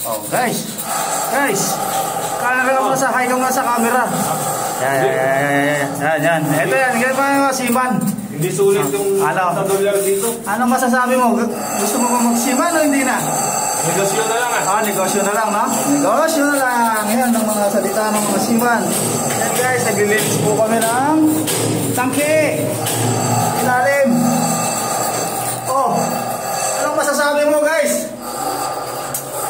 Oh, guys. Guys. Kaya mo sa high ka sa camera. Yan. Ito yan. Ganyan pa yung seaman. Hindi sulit yung $1 dito. Ano masasabi mo? Gusto mo ba mag-seaman o hindi na? Negosyo na lang negosyo na lang, no? Negosyo na lang. Yan ang mga salita ng mga seaman. Yan guys, naglilinis po kami ng tangke. Ilalim. Oh. Anong masasabi mo guys?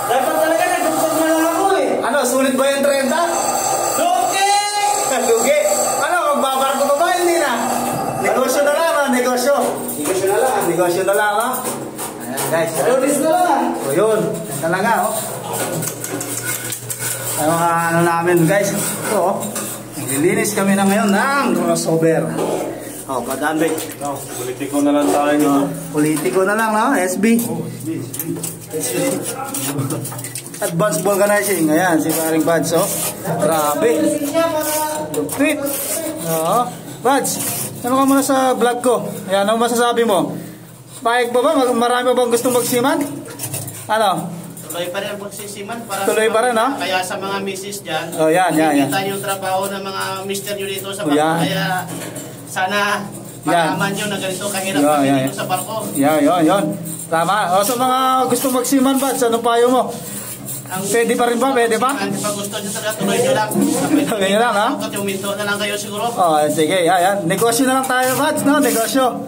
Dapat talaga nagdukot na lang ako eh. Ano, sulit ba yung 30? Lugi! Lugi. Ano, magbabarko pa ba? Hindi na. Negosyo na lang, ha? Negosyo. Negosyo na lang, ha? Ayan, guys. Lulis na lang. O, yun. Yan talaga, oh. Ay, mga ano namin, guys. Ito, oh. Naglilinis kami na ngayon ng crossover. Oh, madami. Politiko na lang tayo nito. Politiko na lang, no? SB. SB. Advanced vulcanizing. Ayan, si paring Buds, oh. Grabe. Tweet. Oo. Buds, ano ka muna sa vlog ko? Ayan, ano masasabi mo? Pahig ba ba? Marami ba bang gustong magsiman? Ano? Tuloy pa rin ang pagsisiman. Tuloy pa rin, ha? Kaya sa mga misis dyan, oh, yan. Kita yung trabaho ng mga mister nyo dito sa barko. Kaya sana malaman nyo na ganito kahirap kami dito sa barko. Yan. Tama. O, sa mga gustong magsiman, Buds, ano payo mo? Pwede pa rin ba? Pwede pa? Hindi pa gusto nyo talaga, tuloy nyo lang. Tuloy lang, ha? Uminto na lang kayo siguro. Oh, sige, ayan. Negosyo na lang tayo, Buds, no? Negosyo.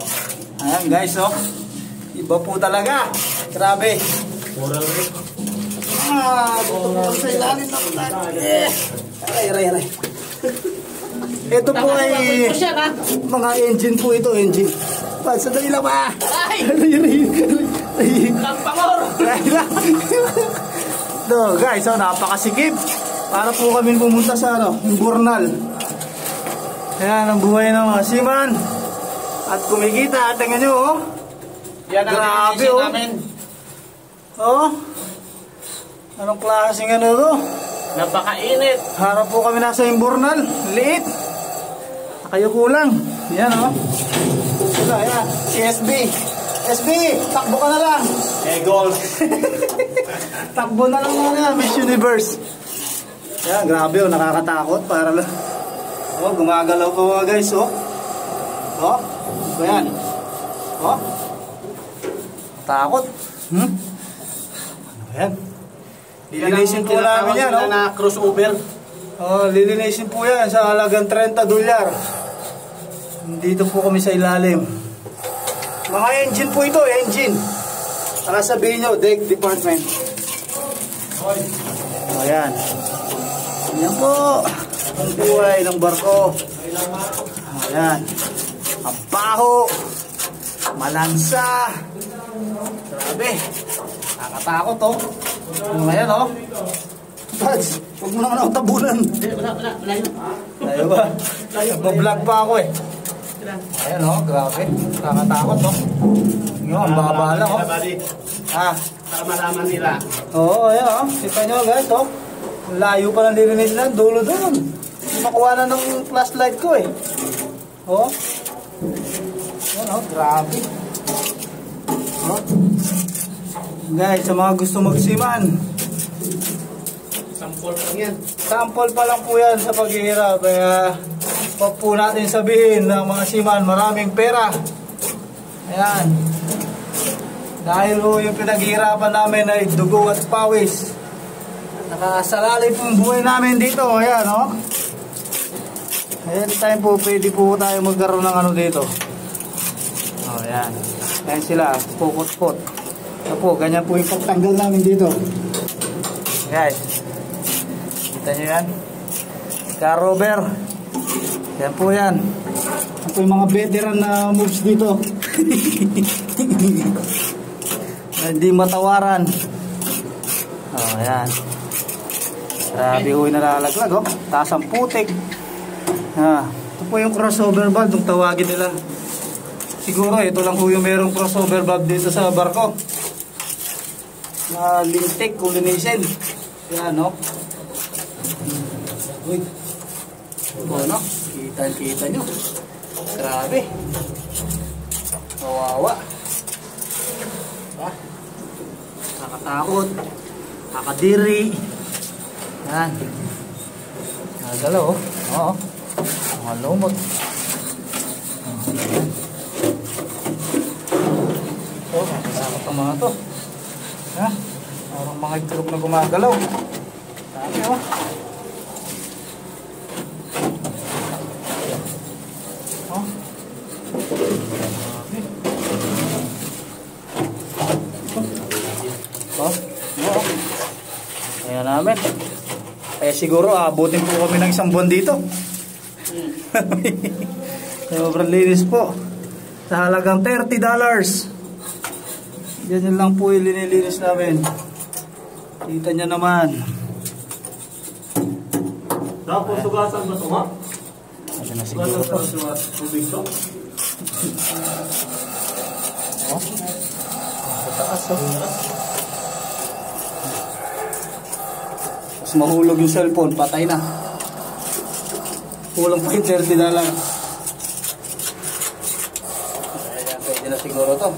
Ayan, guys, oh. Iba po talaga. Grabe. Moral rate. Gusto ko sa ilalim ng aray. Ito po ay mga engine po ito, engine. Buds, sandali lang ba? Ay! Pangor! So guys, napakasikip. Para po kami pumunta sa Burnal. Ayan ang buhay ng mga seaman. At kumikita, tingnan nyo, oh. Yan ang grabe, oh. namin. Oh. Anong klaseng ano to? Napakainit. Harap po kami nasa Burnal. Liit. Kayo kulang. Yan, oh. Ayan, si SB. SB, takbo ka na lang. Gold. Takbo na lang muna, Miss Universe. Yan, grabe, oh, nakakatakot. Para lang. Oh, gumagalaw pa mga guys, oh. Oh, ayan. Oh. Takot. Ano yan? Lilinisin po namin yan, oh. Na crossover. Oh, lilinisin po yan sa halagang $30. Dito po kami sa ilalim. Mga engine po ito, engine. Saka sabihin nyo, deck department. Ayan. Ayan po. Ang buhay ng barko. Ayan. Ang baho. Malansa. Grabe. Nakatakot, oh. Ayan, oh. Buds, huwag mo naman ako tabunan. Wala. Layo ba? Nagpa-vlog pa ako, eh. Ayan, oh, grabe. Nakatakot, oh. Yung, ang baba lang, oh. Para malaman nila. Oo, ayan, oh. Kita nyo, guys, oh. Layo pa ng lilinis na, dulo doon. Hindi makuha na ng flashlight ko, eh. Oh. Ayan, oh, grabe. Oh. Guys, sa mga gusto magsiman, Sample lang yan. sample pa lang po yan sa paghihirap. Kaya, wag po natin sabihin ng mga siman, maraming pera. Ayan. Dahil po yung pinaghihirapan namin ay dugo at pawis. Nakasalalay po yung buhay namin dito. Ayan, oh. Ayan, time po, pwede po tayo magkaroon ng ano dito. Oh, ayan. Ayan sila, pukot-pot. Ito po, ganyan po yung pagtanggal namin dito. Guys, kita nyo yan? Car rover. Yan po yan. Yan po yung mga veteran na moves dito. Hindi matawaran. Oh, ayan. Grabe ho yung nalalaglag, oh. Taas ang putik. Ito po yung crossover valve, yung tawagin nila. Siguro ito lang po yung merong crossover valve dito sa barko. Na lintik kung linisin. Yan, no? Uy. Ano? Kita nyo. Grabe. Kawawa. Diba? Nakatakot. kakadiri. Yan. Nagalaw, oh. Oo. Mga lumot. Yan. Oh, nakasakot ang mga to. Ha? Parang mga itlog na gumagalaw. Sabi, oh. Oh. Oh. Oh. Ayan namin. Eh siguro abutin po kami ng isang buwan dito. Sobrang linis po. Sa halagang $30. Yan lang po yung linilinis namin. Kita nyo naman. Tapos sugasan ba ito, ha? Ayan na siguro to. Tubig to? Oh. Sa taas, oh. Mas mahulog yung cellphone, patay na. Kulang pa yung $30. Ayan, pwede na siguro to.